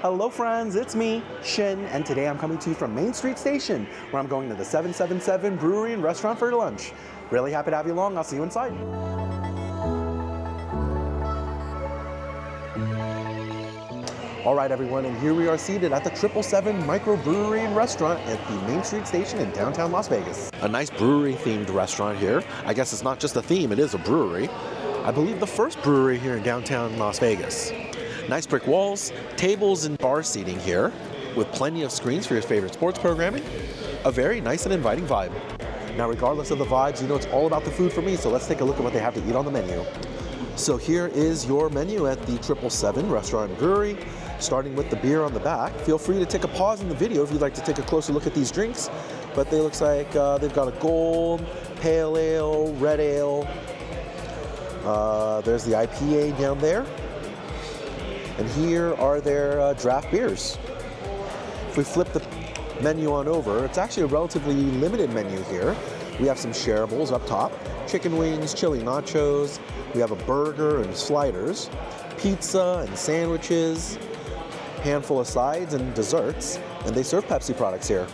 Hello friends, it's me, Shin, and today I'm coming to you from Main Street Station, where I'm going to the 777 Brewery and Restaurant for lunch. Really happy to have you along. I'll see you inside. All right, everyone, and here we are seated at the 777 Microbrewery and Restaurant at the Main Street Station in downtown Las Vegas. A nice brewery-themed restaurant here. I guess it's not just a theme, it is a brewery. I believe the first brewery here in downtown Las Vegas. Nice brick walls, tables and bar seating here, with plenty of screens for your favorite sports programming. A very nice and inviting vibe. Now, regardless of the vibes, you know it's all about the food for me, so let's take a look at what they have to eat on the menu. So here is your menu at the 777 Restaurant and Brewery, starting with the beer on the back. Feel free to take a pause in the video if you'd like to take a closer look at these drinks, but they looks like they've got a gold, pale ale, red ale. There's the IPA down there. And here are their draft beers. If we flip the menu on over, it's actually a relatively limited menu here. We have some shareables up top, chicken wings, chili nachos, we have a burger and sliders, pizza and sandwiches, handful of sides and desserts, and they serve Pepsi products here.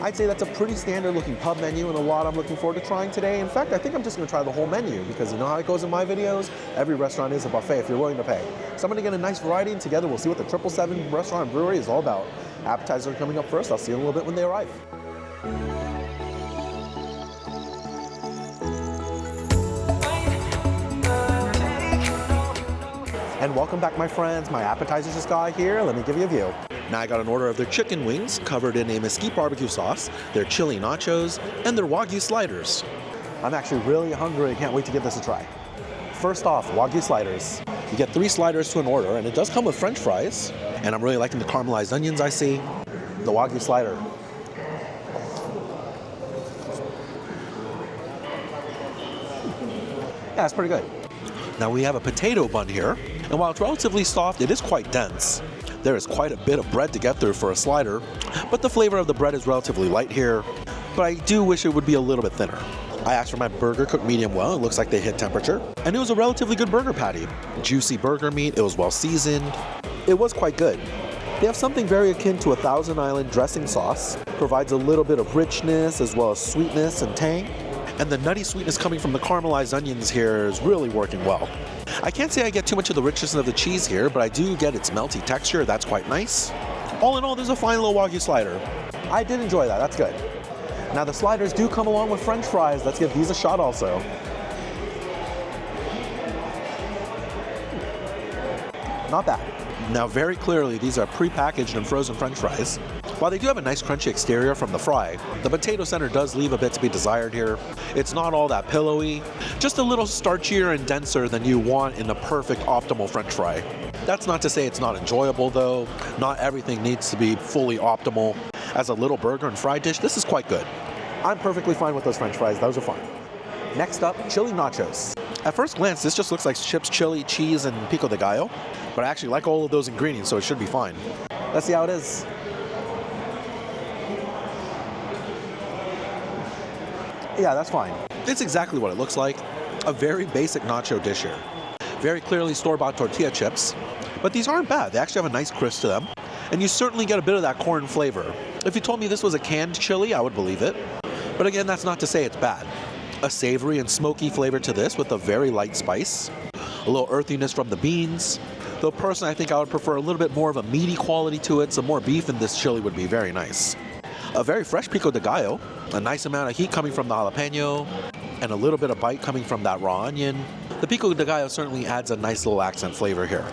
I'd say that's a pretty standard looking pub menu and a lot I'm looking forward to trying today. In fact, I think I'm just gonna try the whole menu because you know how it goes in my videos? Every restaurant is a buffet if you're willing to pay. So I'm gonna get a nice variety and together we'll see what the 777 Restaurant and Brewery is all about. Appetizers are coming up first. I'll see you in a little bit when they arrive. And welcome back, my friends. My appetizers just got here. Let me give you a view. Now I got an order of their chicken wings covered in a mesquite barbecue sauce, their chili nachos, and their Wagyu sliders. I'm actually really hungry. I can't wait to give this a try. First off, Wagyu sliders. You get 3 sliders to an order, and it does come with French fries. And I'm really liking the caramelized onions I see. The Wagyu slider. Yeah, it's pretty good. Now we have a potato bun here, and while it's relatively soft, it is quite dense. There is quite a bit of bread to get through for a slider, but the flavor of the bread is relatively light here, but I do wish it would be a little bit thinner. I asked for my burger cooked medium well. It looks like they hit temperature, and it was a relatively good burger patty. Juicy burger meat, it was well seasoned. It was quite good. They have something very akin to a Thousand Island dressing sauce, provides a little bit of richness as well as sweetness and tang, and the nutty sweetness coming from the caramelized onions here is really working well. I can't say I get too much of the richness of the cheese here, but I do get its melty texture. That's quite nice. All in all, there's a fine little Wagyu slider. I did enjoy that. That's good. Now the sliders do come along with French fries. Let's give these a shot also. Not bad. Now very clearly, these are pre-packaged and frozen French fries. While they do have a nice crunchy exterior from the fry, the potato center does leave a bit to be desired here. It's not all that pillowy, just a little starchier and denser than you want in a perfect optimal French fry. That's not to say it's not enjoyable though. Not everything needs to be fully optimal. As a little burger and fry dish, this is quite good. I'm perfectly fine with those French fries. Those are fine. Next up, chili nachos. At first glance, this just looks like chips, chili, cheese, and pico de gallo, but I actually like all of those ingredients, so it should be fine. Let's see how it is. Yeah, that's fine. It's exactly what it looks like. A very basic nacho dish here. Very clearly store-bought tortilla chips, but these aren't bad. They actually have a nice crisp to them, and you certainly get a bit of that corn flavor. If you told me this was a canned chili, I would believe it. But again, that's not to say it's bad. A savory and smoky flavor to this with a very light spice. A little earthiness from the beans. Though personally, I think I would prefer a little bit more of a meaty quality to it. Some more beef in this chili would be very nice. A very fresh pico de gallo. A nice amount of heat coming from the jalapeno. And a little bit of bite coming from that raw onion. The pico de gallo certainly adds a nice little accent flavor here.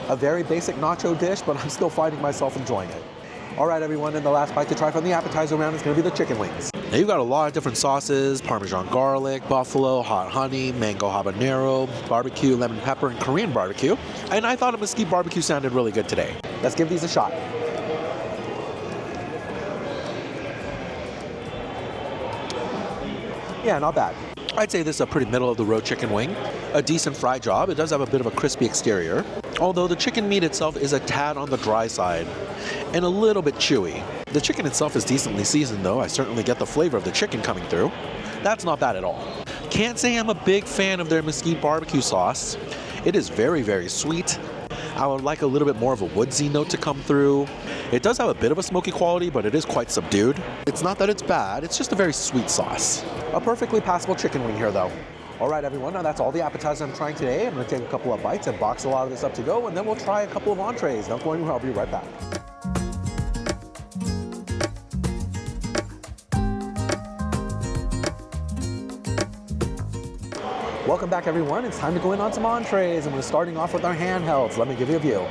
A very basic nacho dish, but I'm still finding myself enjoying it. All right, everyone, and the last bite to try from the appetizer round is going to be the chicken wings. Now you've got a lot of different sauces: Parmesan garlic, buffalo, hot honey, mango habanero, barbecue, lemon pepper, and Korean barbecue. And I thought a mesquite barbecue sounded really good today. Let's give these a shot. Yeah, not bad. I'd say this is a pretty middle-of-the-road chicken wing. A decent fry job. It does have a bit of a crispy exterior, although the chicken meat itself is a tad on the dry side and a little bit chewy. The chicken itself is decently seasoned though. I certainly get the flavor of the chicken coming through. That's not bad at all. Can't say I'm a big fan of their mesquite barbecue sauce. It is very, very sweet. I would like a little bit more of a woodsy note to come through. It does have a bit of a smoky quality, but it is quite subdued. It's not that it's bad, it's just a very sweet sauce. A perfectly passable chicken wing here though. All right, everyone, now that's all the appetizers I'm trying today. I'm gonna take a couple of bites and box a lot of this up to go, and then we'll try a couple of entrees. Don't go anywhere, I'll be right back. Welcome back, everyone. It's time to go in on some entrees, and we're starting off with our handhelds. Let me give you a view.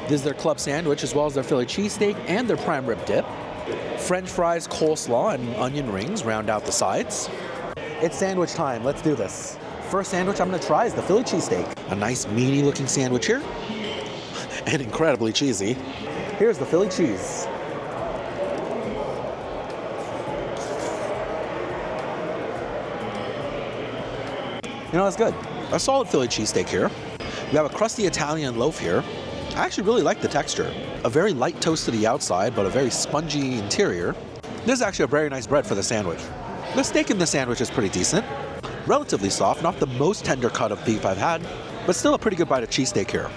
This is their club sandwich, as well as their Philly cheesesteak and their prime rib dip. French fries, coleslaw, and onion rings round out the sides. It's sandwich time. Let's do this. First sandwich I'm going to try is the Philly cheesesteak. A nice meaty looking sandwich here, and incredibly cheesy. Here's the Philly cheese. You know, that's good. A solid Philly cheesesteak here. We have a crusty Italian loaf here. I actually really like the texture. A very light toast to the outside, but a very spongy interior. This is actually a very nice bread for the sandwich. The steak in the sandwich is pretty decent. Relatively soft, not the most tender cut of beef I've had, but still a pretty good bite of cheesesteak here.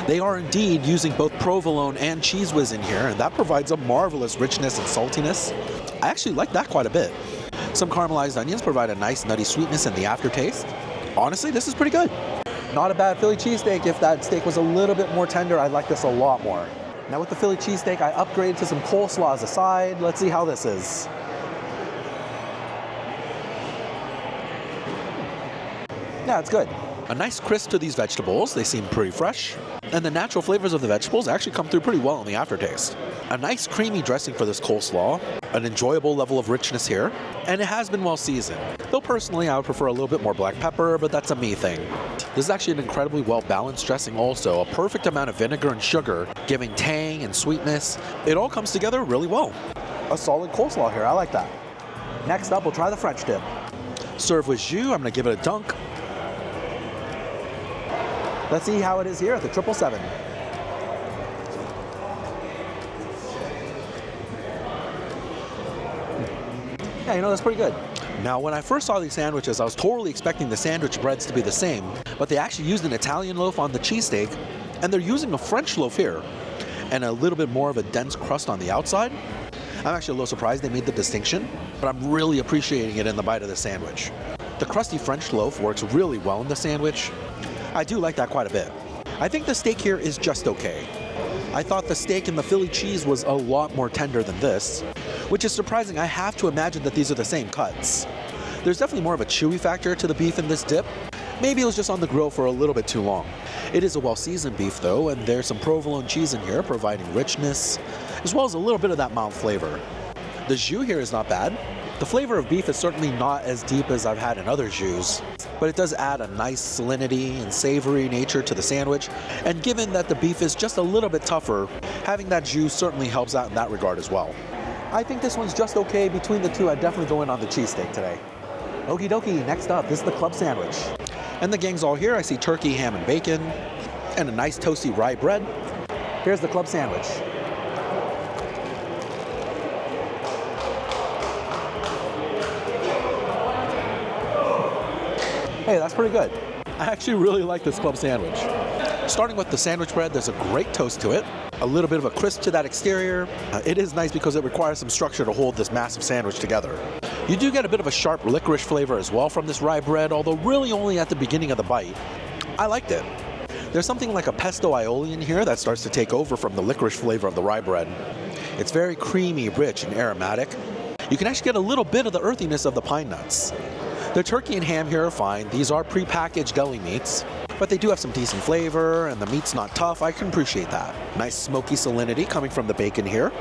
They are indeed using both provolone and cheese whiz in here, and that provides a marvelous richness and saltiness. I actually like that quite a bit. Some caramelized onions provide a nice nutty sweetness in the aftertaste. Honestly, this is pretty good. Not a bad Philly cheesesteak. If that steak was a little bit more tender, I'd like this a lot more. Now with the Philly cheesesteak, I upgraded to some coleslaw as a side. Let's see how this is. Yeah, it's good. A nice crisp to these vegetables. They seem pretty fresh. And the natural flavors of the vegetables actually come through pretty well in the aftertaste. A nice creamy dressing for this coleslaw. An enjoyable level of richness here. And it has been well seasoned. Though personally, I would prefer a little bit more black pepper, but that's a me thing. This is actually an incredibly well-balanced dressing also. A perfect amount of vinegar and sugar, giving tang and sweetness. It all comes together really well. A solid coleslaw here. I like that. Next up, we'll try the French dip. Served with jus, I'm going to give it a dunk. Let's see how it is here at the 777. Yeah, you know, that's pretty good. Now, when I first saw these sandwiches, I was totally expecting the sandwich breads to be the same, but they actually used an Italian loaf on the cheesesteak, and they're using a French loaf here, and a little bit more of a dense crust on the outside. I'm actually a little surprised they made the distinction, but I'm really appreciating it in the bite of the sandwich. The crusty French loaf works really well in the sandwich. I do like that quite a bit. I think the steak here is just okay. I thought the steak and the Philly cheese was a lot more tender than this, which is surprising. I have to imagine that these are the same cuts. There's definitely more of a chewy factor to the beef in this dip. Maybe it was just on the grill for a little bit too long. It is a well-seasoned beef though, and there's some provolone cheese in here providing richness, as well as a little bit of that mild flavor. The jus here is not bad. The flavor of beef is certainly not as deep as I've had in other jus, but it does add a nice salinity and savory nature to the sandwich, and given that the beef is just a little bit tougher, having that jus certainly helps out in that regard as well. I think this one's just okay. Between the two, I'd definitely go in on the cheesesteak today. Okie dokie, next up, this is the club sandwich. And the gang's all here. I see turkey, ham, and bacon, and a nice toasty rye bread. Here's the club sandwich. Hey, that's pretty good. I actually really like this club sandwich. Starting with the sandwich bread, there's a great toast to it. A little bit of a crisp to that exterior. It is nice because it requires some structure to hold this massive sandwich together. You do get a bit of a sharp licorice flavor as well from this rye bread, although really only at the beginning of the bite. I liked it. There's something like a pesto aioli in here that starts to take over from the licorice flavor of the rye bread. It's very creamy, rich, and aromatic. You can actually get a little bit of the earthiness of the pine nuts. The turkey and ham here are fine. These are pre-packaged deli meats, but they do have some decent flavor, and the meat's not tough. I can appreciate that. Nice smoky salinity coming from the bacon here,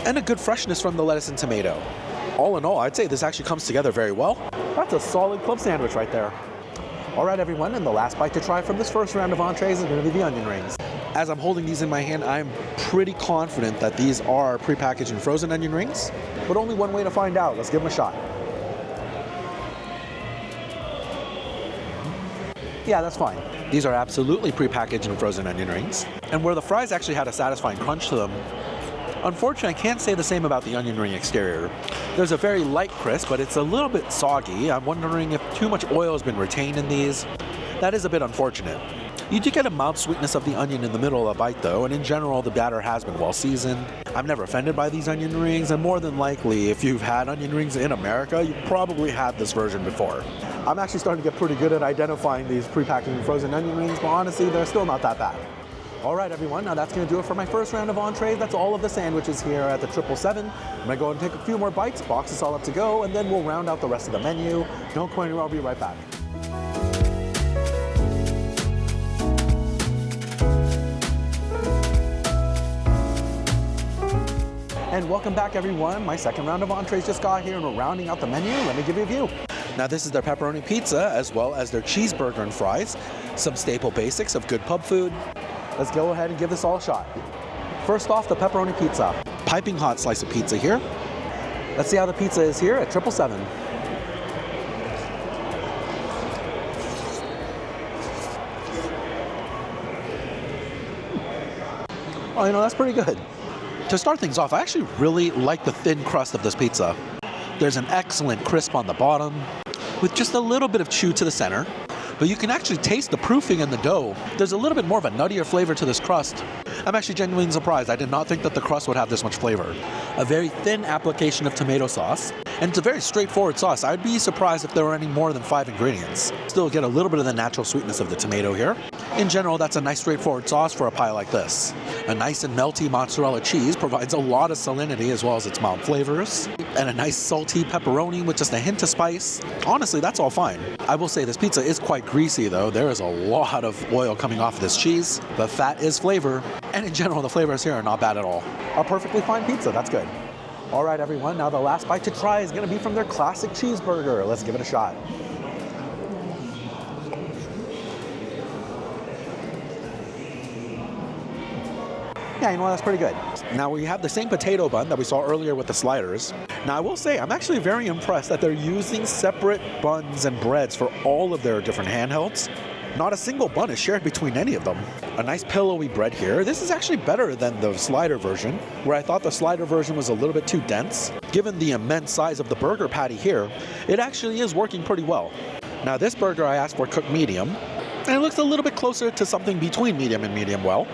and a good freshness from the lettuce and tomato. All in all, I'd say this actually comes together very well. That's a solid club sandwich right there. All right, everyone, and the last bite to try from this first round of entrees is going to be the onion rings. As I'm holding these in my hand, I'm pretty confident that these are pre-packaged and frozen onion rings, but only one way to find out. Let's give them a shot. Yeah, that's fine. These are absolutely pre-packaged and frozen onion rings. And where the fries actually had a satisfying crunch to them, unfortunately, I can't say the same about the onion ring exterior. There's a very light crisp, but it's a little bit soggy. I'm wondering if too much oil has been retained in these. That is a bit unfortunate. You do get a mild sweetness of the onion in the middle of the bite though, and in general the batter has been well seasoned. I'm never offended by these onion rings, and more than likely if you've had onion rings in America, you probably had this version before. I'm actually starting to get pretty good at identifying these pre-packaged frozen onion rings, but honestly they're still not that bad. Alright everyone, now that's going to do it for my first round of entrees. That's all of the sandwiches here at the 777. I'm going to go and take a few more bites, box this all up to go, and then we'll round out the rest of the menu. Don't go anywhere, I'll be right back. And welcome back everyone. My second round of entrees just got here and we're rounding out the menu. Let me give you a view. Now this is their pepperoni pizza as well as their cheeseburger and fries. Some staple basics of good pub food. Let's go ahead and give this all a shot. First off, the pepperoni pizza. Piping hot slice of pizza here. Let's see how the pizza is here at 777. Oh, you know, that's pretty good. To start things off, I actually really like the thin crust of this pizza. There's an excellent crisp on the bottom, with just a little bit of chew to the center, but you can actually taste the proofing in the dough. There's a little bit more of a nuttier flavor to this crust. I'm actually genuinely surprised. I did not think that the crust would have this much flavor. A very thin application of tomato sauce, and it's a very straightforward sauce. I'd be surprised if there were any more than 5 ingredients. Still get a little bit of the natural sweetness of the tomato here. In general, that's a nice straightforward sauce for a pie like this. A nice and melty mozzarella cheese provides a lot of salinity as well as its mild flavors. And a nice salty pepperoni with just a hint of spice. Honestly, that's all fine. I will say this pizza is quite greasy though. There is a lot of oil coming off of this cheese, but fat is flavor. And in general, the flavors here are not bad at all. A perfectly fine pizza, that's good. All right, everyone, now the last bite to try is gonna be from their classic cheeseburger. Let's give it a shot. Yeah, you know what, that's pretty good. Now we have the same potato bun that we saw earlier with the sliders. Now I will say, I'm actually very impressed that they're using separate buns and breads for all of their different handhelds. Not a single bun is shared between any of them. A nice pillowy bread here. This is actually better than the slider version, where I thought the slider version was a little bit too dense. Given the immense size of the burger patty here, it actually is working pretty well. Now this burger I asked for cooked medium, and it looks a little bit closer to something between medium and medium well.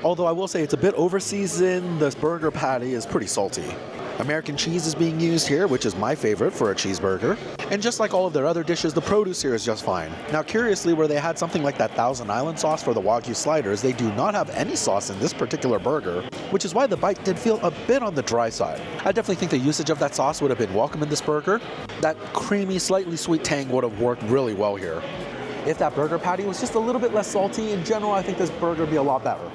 Although I will say it's a bit over-seasoned, this burger patty is pretty salty. American cheese is being used here, which is my favorite for a cheeseburger. And just like all of their other dishes, the produce here is just fine. Now curiously, where they had something like that Thousand Island sauce for the Wagyu sliders, they do not have any sauce in this particular burger, which is why the bite did feel a bit on the dry side. I definitely think the usage of that sauce would have been welcome in this burger. That creamy, slightly sweet tang would have worked really well here. If that burger patty was just a little bit less salty, in general, I think this burger would be a lot better.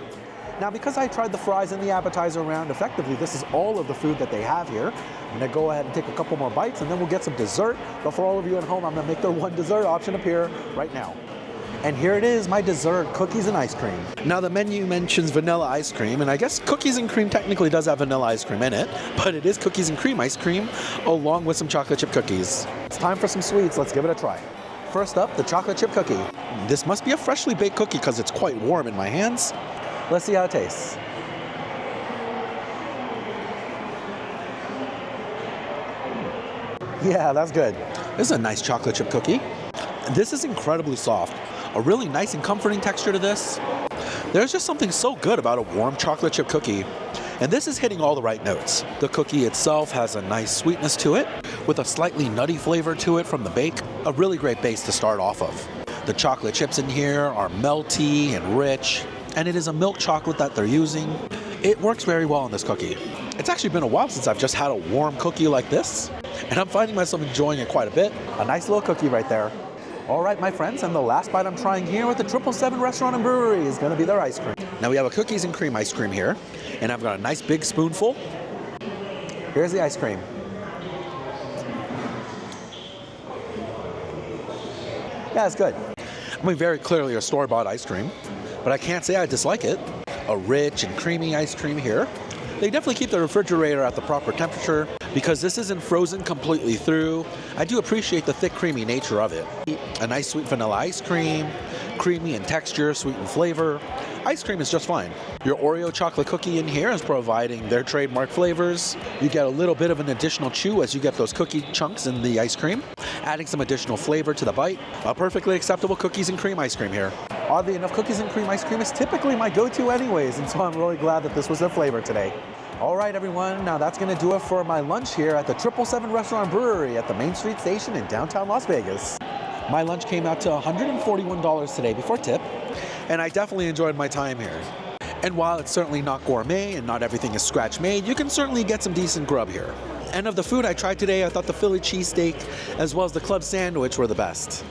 Now, because I tried the fries and the appetizer round effectively, this is all of the food that they have here. I'm gonna go ahead and take a couple more bites and then we'll get some dessert. But for all of you at home, I'm gonna make their one dessert option appear right now. And here it is, my dessert, cookies and ice cream. Now the menu mentions vanilla ice cream, and I guess cookies and cream technically does have vanilla ice cream in it, but it is cookies and cream ice cream along with some chocolate chip cookies. It's time for some sweets, let's give it a try. First up, the chocolate chip cookie. This must be a freshly baked cookie because it's quite warm in my hands. Let's see how it tastes. Yeah, that's good. This is a nice chocolate chip cookie. This is incredibly soft. A really nice and comforting texture to this. There's just something so good about a warm chocolate chip cookie. And this is hitting all the right notes. The cookie itself has a nice sweetness to it, with a slightly nutty flavor to it from the bake. A really great base to start off of. The chocolate chips in here are melty and rich, and it is a milk chocolate that they're using. It works very well on this cookie. It's actually been a while since I've just had a warm cookie like this, and I'm finding myself enjoying it quite a bit. A nice little cookie right there. All right, my friends, and the last bite I'm trying here at the 777 Restaurant and Brewery is gonna be their ice cream. Now we have a cookies and cream ice cream here, and I've got a nice big spoonful. Here's the ice cream. Yeah, it's good. I mean, very clearly a store-bought ice cream, but I can't say I dislike it. A rich and creamy ice cream here. They definitely keep the refrigerator at the proper temperature because this isn't frozen completely through. I do appreciate the thick, creamy nature of it. A nice sweet vanilla ice cream, creamy in texture, sweet in flavor. Ice cream is just fine. Your Oreo chocolate cookie in here is providing their trademark flavors. You get a little bit of an additional chew as you get those cookie chunks in the ice cream, adding some additional flavor to the bite. A perfectly acceptable cookies and cream ice cream here. Oddly enough, cookies and cream ice cream is typically my go-to anyways, and so I'm really glad that this was their flavor today. All right, everyone, now that's going to do it for my lunch here at the 777 Restaurant and Brewery at the Main Street Station in downtown Las Vegas. My lunch came out to $141 today before tip, and I definitely enjoyed my time here. And while it's certainly not gourmet and not everything is scratch made, you can certainly get some decent grub here. And of the food I tried today, I thought the Philly cheesesteak as well as the club sandwich were the best.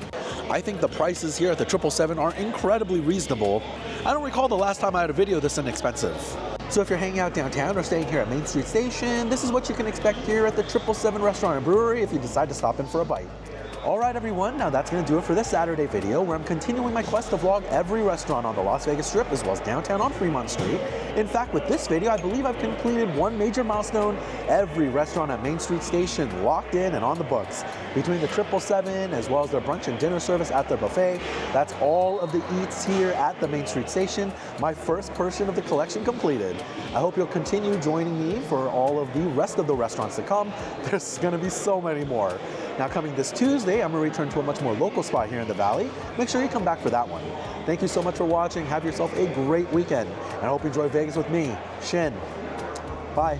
I think the prices here at the 777 are incredibly reasonable. I don't recall the last time I had a video this inexpensive. So if you're hanging out downtown or staying here at Main Street Station, this is what you can expect here at the 777 Restaurant and Brewery if you decide to stop in for a bite. All right, everyone, now that's going to do it for this Saturday video, where I'm continuing my quest to vlog every restaurant on the Las Vegas Strip as well as downtown on Fremont Street. In fact, with this video, I believe I've completed one major milestone: every restaurant at Main Street Station locked in and on the books. Between the 777 as well as their brunch and dinner service at their buffet, that's all of the eats here at the Main Street Station. My first portion of the collection completed. I hope you'll continue joining me for all of the rest of the restaurants to come. There's going to be so many more. Now, coming this Tuesday, I'm going to return to a much more local spot here in the Valley. Make sure you come back for that one. Thank you so much for watching. Have yourself a great weekend. And I hope you enjoy Vegas with me, Shin. Bye.